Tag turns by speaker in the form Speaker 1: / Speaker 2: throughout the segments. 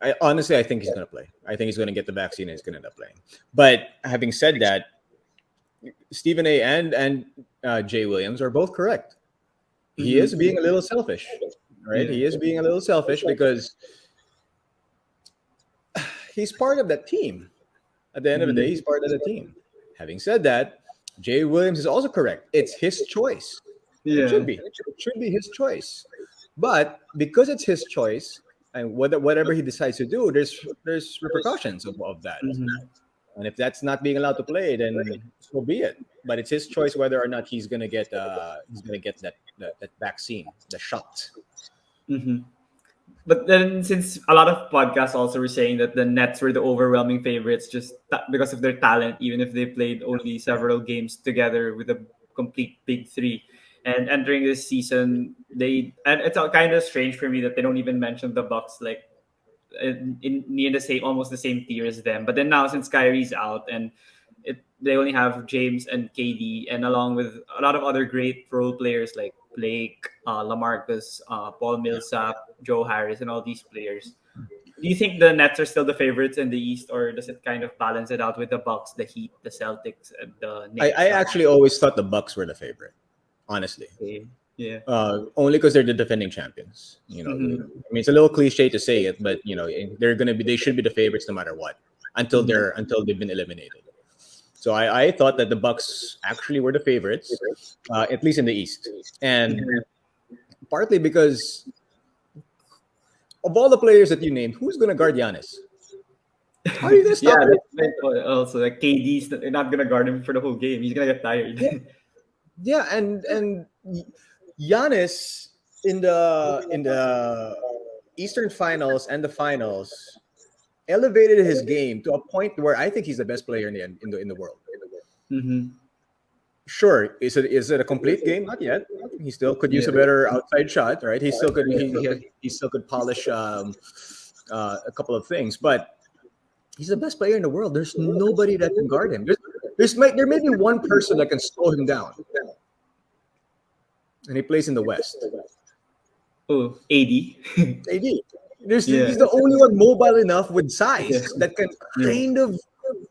Speaker 1: I think he's going to play. I think he's going to get the vaccine and he's going to end up playing. But having said that, Stephen A. and Jay Williams are both correct. He is
Speaker 2: Mm-hmm.
Speaker 1: being a little selfish, right?
Speaker 2: Yeah.
Speaker 1: He is being a little selfish because he's part of that team. At the end of the day,
Speaker 2: Mm-hmm.
Speaker 1: he's part of the team. Having said that, Jay Williams is also correct. It's his choice. It should
Speaker 2: Yeah.
Speaker 1: be. It should be his choice. But because it's his choice, and whatever he decides to do, there's repercussions of that.
Speaker 2: Mm-hmm.
Speaker 1: And if that's not being allowed to play, then so be it. But it's his choice whether or not he's gonna get that vaccine, the shot.
Speaker 2: Mm-hmm. But then, since a lot of podcasts also were saying that the Nets were the overwhelming favorites just because of their talent, even if they played only several games together with a complete big three. And entering this season, and it's kind of strange for me that they don't even mention the Bucks like in near the same, almost the same tier as them. But then now, since Kyrie's out and they only have James and KD, and along with a lot of other great role players like Blake, Lamarcus, Paul Millsap, Joe Harris, and all these players. Do you think the Nets are still the favorites in the East, or does it kind of balance it out with the Bucks, the Heat, the Celtics, and the
Speaker 1: I
Speaker 2: Knicks?
Speaker 1: actually always thought the Bucks were the favorite, honestly.
Speaker 2: Okay. Yeah.
Speaker 1: Only because they're the defending champions. I
Speaker 2: Mm-hmm.
Speaker 1: mean, it's a little cliche to say it, but they should be the favorites no matter what
Speaker 2: Mm-hmm.
Speaker 1: until they've been eliminated. So I thought that the Bucks actually were the favorites, at least in the East, and
Speaker 2: Mm-hmm.
Speaker 1: partly because of all the players that you named, who's going to guard Giannis? How are you going to
Speaker 2: Yeah,
Speaker 1: stop him?
Speaker 2: that's right. Also like KD's not gonna guard him for the whole game. He's gonna get tired.
Speaker 1: Yeah, yeah, and Giannis in the Eastern Finals and the Finals elevated his game to a point where I think he's the best player in the world.
Speaker 2: Mm-hmm.
Speaker 1: Sure, is it a complete game? Not yet. He still could use
Speaker 2: Yeah.
Speaker 1: a better outside shot, right? He still could polish a couple of things, but he's the best player in the world. There's nobody that can guard him. There may be one person that can slow him down, and he plays in the West.
Speaker 2: Oh, AD.
Speaker 1: AD.
Speaker 2: Yeah.
Speaker 1: He's the only one mobile enough with
Speaker 2: Yeah.
Speaker 1: size that can
Speaker 2: Yeah.
Speaker 1: kind of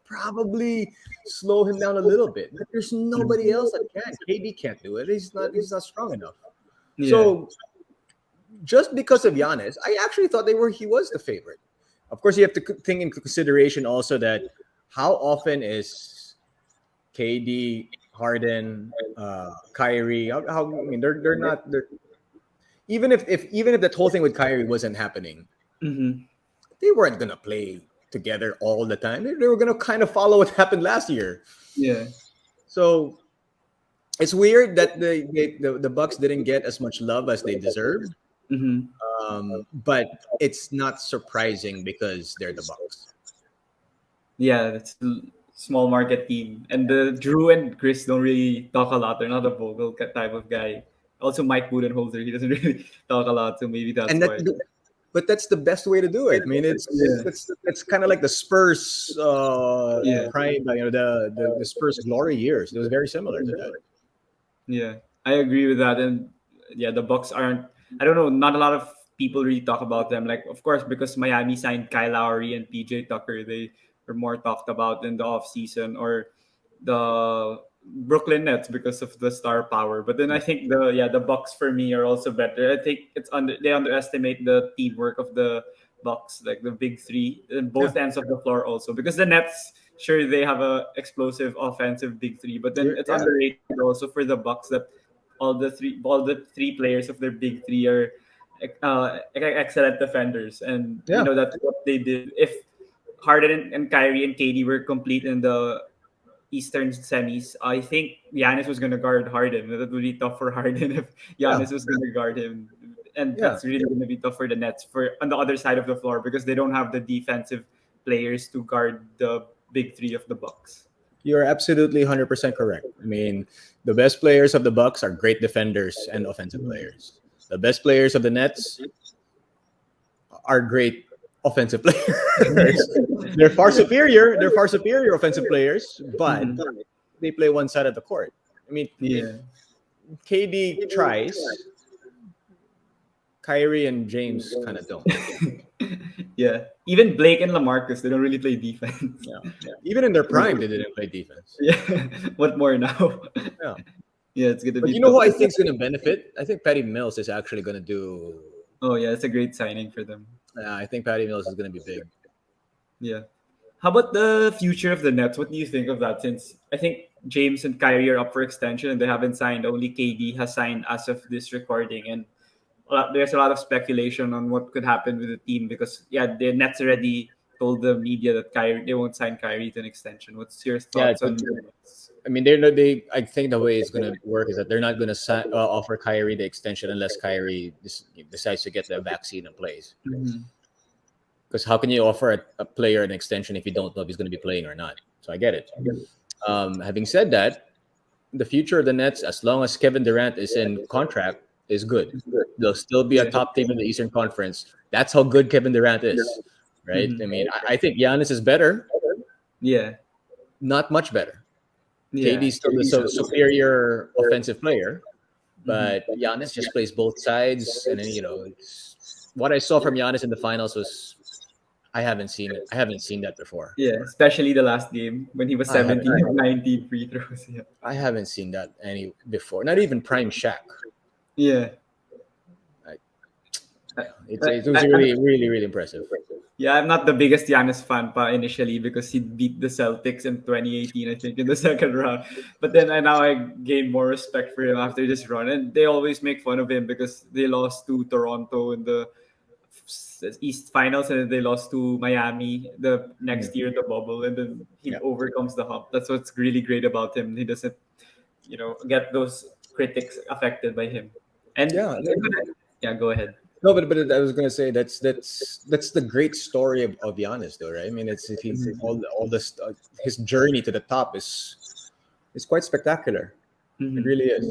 Speaker 1: probably slow him down a little bit. But there's nobody else that can. KD can't do it. He's not strong enough.
Speaker 2: Yeah.
Speaker 1: So just because of Giannis, I actually thought he was the favorite. Of course, you have to think in consideration also that how often is KD, Harden, Kyrie? I mean, they're not. Even if that whole thing with Kyrie wasn't happening,
Speaker 2: Mm-hmm.
Speaker 1: they weren't gonna play together all the time. They were gonna kind of follow what happened last year.
Speaker 2: Yeah.
Speaker 1: So it's weird that the Bucks didn't get as much love as they deserved.
Speaker 2: Mm-hmm.
Speaker 1: But it's not surprising because they're the Bucks.
Speaker 2: Yeah, that's a small market team. And the Drew and Chris don't really talk a lot. They're not a vocal type of guy. Also, Mike Budenholzer, he doesn't really talk a lot, so maybe that's
Speaker 1: And
Speaker 2: why.
Speaker 1: but that's the best way to do it. I mean,
Speaker 2: Yeah.
Speaker 1: it's kind of like the Spurs
Speaker 2: Yeah.
Speaker 1: prime, the Spurs glory years. It was very similar to that.
Speaker 2: Yeah, I agree with that. And yeah, the Bucks aren't. I don't know. Not a lot of people really talk about them. Like, of course, because Miami signed Kyle Lowry and PJ Tucker, they were more talked about in the off season, or the Brooklyn Nets because of the star power. But then I think the Bucks for me are also better. I think they underestimate the teamwork of the Bucks, like the big three, and
Speaker 1: Yeah,
Speaker 2: both ends of the floor also. Because the Nets, sure, they have a explosive offensive big three, but then it's
Speaker 1: yeah,
Speaker 2: underrated also for the Bucks that all the three players of their big three are excellent defenders, and
Speaker 1: yeah.
Speaker 2: that's what they did. If Harden and Kyrie and KD were complete in the Eastern semis, I think Giannis was going to guard Harden. That would be tough for Harden if
Speaker 1: Yeah,
Speaker 2: Giannis was going to guard him, and
Speaker 1: yeah.
Speaker 2: that's really going to be tough for the Nets for on the other side of the floor because they don't have the defensive players to guard the big three of the Bucks.
Speaker 1: You're absolutely 100% correct. I mean, the best players of the Bucks are great defenders and offensive players. The best players of the Nets are great offensive players. They're far superior. They're far superior offensive players, but
Speaker 2: Mhm.
Speaker 1: they play one side of the court. I mean,
Speaker 2: Yeah.
Speaker 1: KD tries. Kyrie and James kind of don't.
Speaker 2: Yeah. Even Blake and LaMarcus, they don't really play defense.
Speaker 1: Yeah. Even in their prime, they didn't play defense.
Speaker 2: Yeah. What more now?
Speaker 1: Yeah.
Speaker 2: Yeah, it's gonna
Speaker 1: But
Speaker 2: be
Speaker 1: you know
Speaker 2: tough.
Speaker 1: who I think is going to benefit? I think Patty Mills is actually going to do.
Speaker 2: Oh yeah, it's a great signing for them.
Speaker 1: I think Patty Mills is going to be big.
Speaker 2: Yeah. How about the future of the Nets? What do you think of that? Since I think James and Kyrie are up for extension and they haven't signed, only KD has signed as of this recording, and there's a lot of speculation on what could happen with the team because the Nets already told the media that Kyrie they won't sign Kyrie to an extension. What's your
Speaker 1: Yeah,
Speaker 2: thoughts on the Nets?
Speaker 1: I mean, they're not, they. I think the way it's going to work is that they're not going to offer Kyrie the extension unless Kyrie decides to get the vaccine and plays.
Speaker 2: Mm-hmm.
Speaker 1: Because how can you offer a player an extension if you don't know if he's going to be playing or not? So I get it. Having said that, the future of the Nets, as long as Kevin Durant is in contract, is good. They'll still be a
Speaker 2: Yeah.
Speaker 1: top team in the Eastern Conference. That's how good Kevin Durant is, right?
Speaker 2: Mm-hmm.
Speaker 1: I mean, I think Giannis is better,
Speaker 2: Yeah.
Speaker 1: not much better.
Speaker 2: Yeah.
Speaker 1: KD is still the superior offensive player,
Speaker 2: Mm-hmm.
Speaker 1: but Giannis just plays both sides. And then, what I saw from Giannis in the finals was I haven't seen it. I haven't seen that before.
Speaker 2: Yeah, especially the last game when he was
Speaker 1: I haven't.
Speaker 2: 17 of 19 free throws. Yeah.
Speaker 1: I haven't seen that any before. Not even prime Shaq.
Speaker 2: Yeah.
Speaker 1: Like,
Speaker 2: I,
Speaker 1: yeah, it was
Speaker 2: I,
Speaker 1: really, really, really impressive.
Speaker 2: Yeah, I'm not the biggest Giannis fan pa initially because he beat the Celtics in 2018, I think, in the second round. But then now I gained more respect for him after this run. And they always make fun of him because they lost to Toronto in the East Finals and then they lost to Miami the next year in the bubble. And then he
Speaker 1: Yeah,
Speaker 2: overcomes the hump. That's what's really great about him. He doesn't, get those critics affected by him. And
Speaker 1: yeah.
Speaker 2: yeah, go ahead.
Speaker 1: No, but I was gonna say that's the great story of Giannis, though, right? I mean, it's if he all this his journey to the top is quite spectacular. It
Speaker 2: Mhm.
Speaker 1: really is.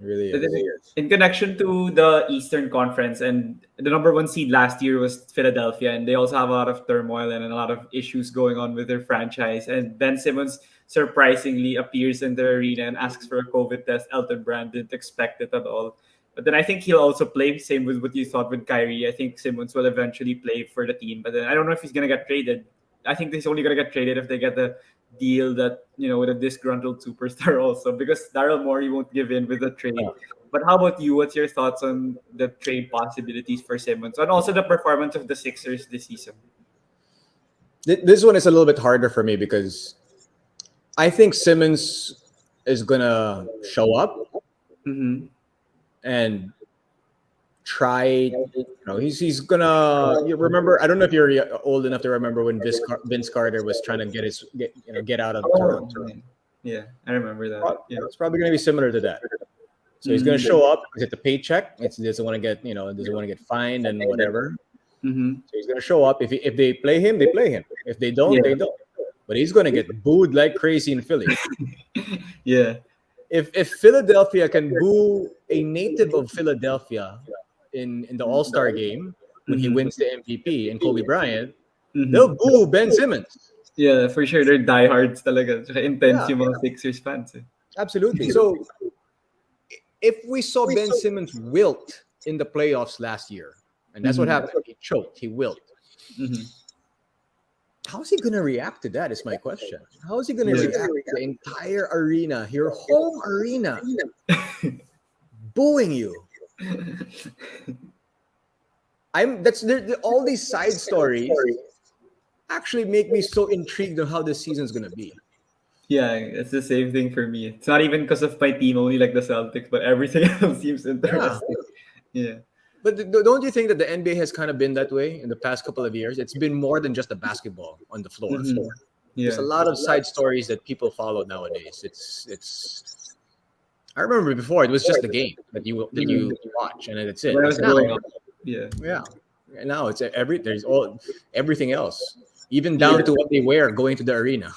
Speaker 1: It really
Speaker 2: But then
Speaker 1: is.
Speaker 2: in connection to the Eastern Conference, and the number one seed last year was Philadelphia, and they also have a lot of turmoil and a lot of issues going on with their franchise. And Ben Simmons surprisingly appears in the arena and asks for a COVID test. Elton Brand didn't expect it at all. But then I think he'll also play. Same with what you thought with Kyrie. I think Simmons will eventually play for the team. But then I don't know if he's gonna get traded. I think he's only gonna get traded if they get the deal that with a disgruntled superstar also because Daryl Morey won't give in with the trade.
Speaker 1: Yeah.
Speaker 2: But how about you? What's your thoughts on the trade possibilities for Simmons and also the performance of the Sixers this season?
Speaker 1: This one is a little bit harder for me because I think Simmons is gonna show up
Speaker 2: Mm-hmm.
Speaker 1: and try. He's gonna. You remember? I don't know if you're old enough to remember when Vince Carter was trying to get out of
Speaker 2: Oh,
Speaker 1: Toronto.
Speaker 2: man. Yeah, I remember that. Yeah.
Speaker 1: It's probably gonna be similar to that. So he's gonna
Speaker 2: Mm-hmm.
Speaker 1: show up, get the paycheck. He doesn't want to get doesn't want to get fined and whatever.
Speaker 2: Mm-hmm.
Speaker 1: So he's gonna show up. If they play him, they play him. If they don't,
Speaker 2: Yeah.
Speaker 1: they don't. But he's gonna get booed like crazy in Philly.
Speaker 2: Yeah.
Speaker 1: If Philadelphia can boo a native of Philadelphia in the All Star game when he
Speaker 2: Mm-hmm.
Speaker 1: wins the MVP and Kobe Bryant,
Speaker 2: Mm-hmm.
Speaker 1: they'll boo Ben Simmons.
Speaker 2: Yeah, for sure. They're diehards talaga. Tsaka intense
Speaker 1: Yeah,
Speaker 2: yung mga Sixers fans. Eh.
Speaker 1: absolutely. So if we saw Ben Simmons wilt in the playoffs last year, and that's what
Speaker 2: Mhm.
Speaker 1: happened, he choked, he wilt.
Speaker 2: Mhm.
Speaker 1: How's he gonna react to that? Is my question. How is he gonna
Speaker 2: Yeah.
Speaker 1: react to the entire arena, your home arena, booing you? All these side stories actually make me so intrigued on how this season's gonna be.
Speaker 2: Yeah, it's the same thing for me. It's not even because of my team, only like the Celtics, but everything else seems
Speaker 1: Yeah,
Speaker 2: interesting. Yeah.
Speaker 1: but don't you think that the NBA has kind of been that way in the past couple of years? It's been more than just the basketball on the floor.
Speaker 2: Mhm.
Speaker 1: There's a
Speaker 2: Yeah.
Speaker 1: lot of side stories that people follow nowadays. It's. I remember before it was just the game that you watch and that's it.
Speaker 2: When I
Speaker 1: But
Speaker 2: was growing
Speaker 1: now,
Speaker 2: up. Yeah.
Speaker 1: yeah, and now it's there's everything else, even
Speaker 2: Yeah.
Speaker 1: down to what they wear going to the arena.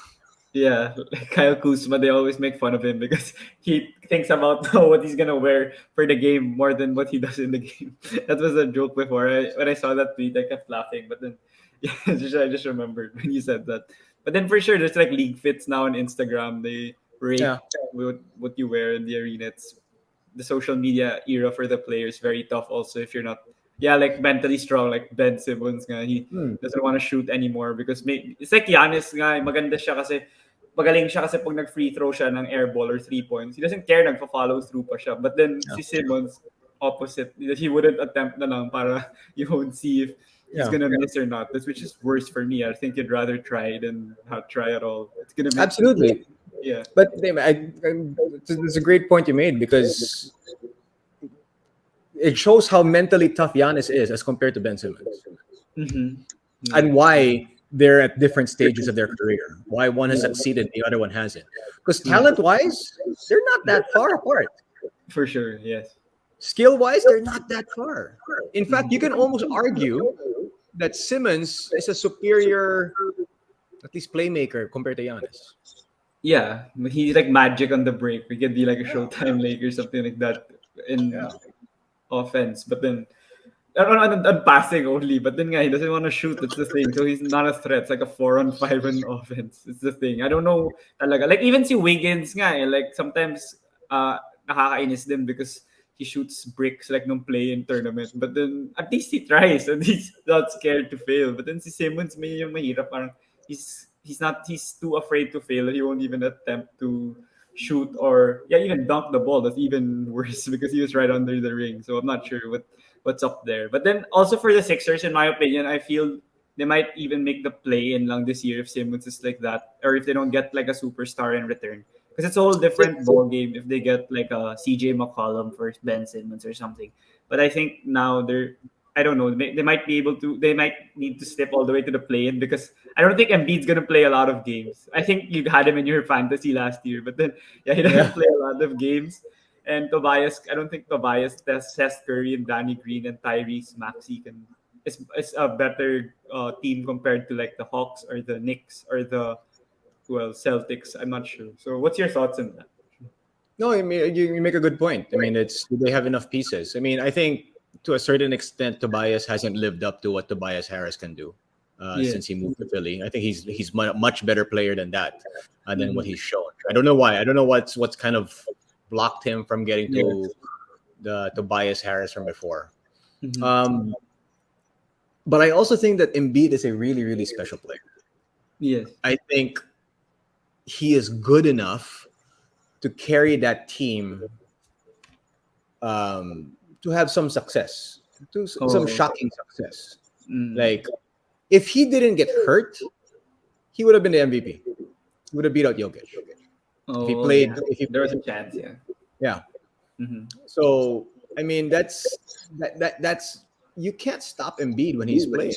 Speaker 2: Yeah, Kyle Kuzma, they always make fun of him because he thinks about what he's gonna wear for the game more than what he does in the game. That was a joke before. When I saw that tweet, I kept laughing. But then, yeah, I just remembered when you said that. But then for sure, there's like league fits now on Instagram. They
Speaker 1: Yeah,
Speaker 2: rate what you wear in the arena. It's the social media era for the players very tough. Also, if you're not yeah, like mentally strong, like Ben Simmons nga, he
Speaker 1: Hmm.
Speaker 2: doesn't want to shoot anymore because it's like Giannis nga, maganda siya kasi magaling siya kasi pag nag-free throw siya ng air ball or 3 points, he doesn't care, nagpa-follow through pa siya. But then
Speaker 1: Yeah.
Speaker 2: si Simmons, opposite. He wouldn't attempt na lang para you won't see if he's
Speaker 1: Yeah.
Speaker 2: gonna miss or not. That's which is worse for me. I think you'd rather try than not try at all. It's gonna make
Speaker 1: Absolutely.
Speaker 2: yeah.
Speaker 1: But it's a great point you made because it shows how mentally tough Giannis is as compared to Ben Simmons,
Speaker 2: Mm-hmm. Yeah.
Speaker 1: and why they're at different stages of their career. Why one has succeeded, the other one hasn't. Because
Speaker 2: Yeah.
Speaker 1: talent-wise, they're not that far apart.
Speaker 2: For sure. Yes.
Speaker 1: Skill-wise, they're not that far. In fact, you
Speaker 2: Mhm.
Speaker 1: can almost argue that Simmons is a superior, at least playmaker compared to Giannis.
Speaker 2: Yeah, he's like magic on the break. We could be like a Showtime Lakers, something like that in
Speaker 1: Yeah.
Speaker 2: offense. But then on passing only. But then, he doesn't want to shoot. That's the thing. So he's not a threat. It's like a 4-on-5 on offense. It's the thing. I don't know. Talaga. Like even si Wiggins nga, like sometimes nakakainis din because he shoots bricks like nung play-in tournament. But then at least he tries and he's not scared to fail. But then si Simmons may yung mahirap. Parang he's too afraid to fail. He won't even attempt to shoot or even dunk the ball. That's even worse because he was right under the ring. So I'm not sure what's up there. But then also for the Sixers, in my opinion, I feel they might even make the play in lang this year if Simmons is like that, or if they don't get like a superstar in return. Because it's a whole different ball game if they get like a CJ McCollum for Ben Simmons or something. But I think now I don't know. They might be able to. They might need to step all the way to the play-in because I don't think Embiid's gonna play a lot of games. I think you had him in your fantasy last year, but then he doesn't
Speaker 1: Yeah.
Speaker 2: play a lot of games. And Tobias, I don't think Tobias, Seth Curry, and Danny Green and Tyrese Maxey is a better team compared to like the Hawks or the Knicks or the Celtics. I'm not sure. So what's your thoughts on that?
Speaker 1: No, I mean you make a good point. I mean, it's do they have enough pieces? I mean, I think to a certain extent, Tobias hasn't lived up to what Tobias Harris can do
Speaker 2: Yeah.
Speaker 1: since he moved to Philly. I think he's much better player than that, than what
Speaker 2: Mm-hmm.
Speaker 1: he's shown. I don't know why. I don't know what's kind of blocked him from getting
Speaker 2: Yeah.
Speaker 1: to the Tobias Harris from before.
Speaker 2: Mm-hmm.
Speaker 1: Um, but I also think that Embiid is a really really special player.
Speaker 2: Yes.
Speaker 1: I think he is good enough to carry that team to have some success, some
Speaker 2: Oh.
Speaker 1: shocking success.
Speaker 2: Mm.
Speaker 1: Like if he didn't get hurt, he would have been the MVP. He would have beat out Jokic if he
Speaker 2: Oh
Speaker 1: played.
Speaker 2: yeah.
Speaker 1: If he
Speaker 2: There was
Speaker 1: played,
Speaker 2: a chance. Yeah.
Speaker 1: yeah.
Speaker 2: Mm-hmm.
Speaker 1: So I mean, that's you can't stop Embiid when he's playing.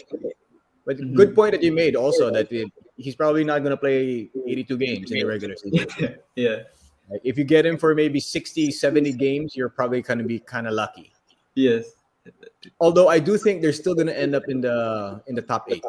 Speaker 1: But good
Speaker 2: Mm-hmm.
Speaker 1: point that you made also that he's probably not going to play 82 games in the regular season.
Speaker 2: Yeah.
Speaker 1: Like if you get him for maybe 60, 70 games, you're probably going to be kind of lucky.
Speaker 2: Yes.
Speaker 1: Although I do think they're still going to end up in the top 8.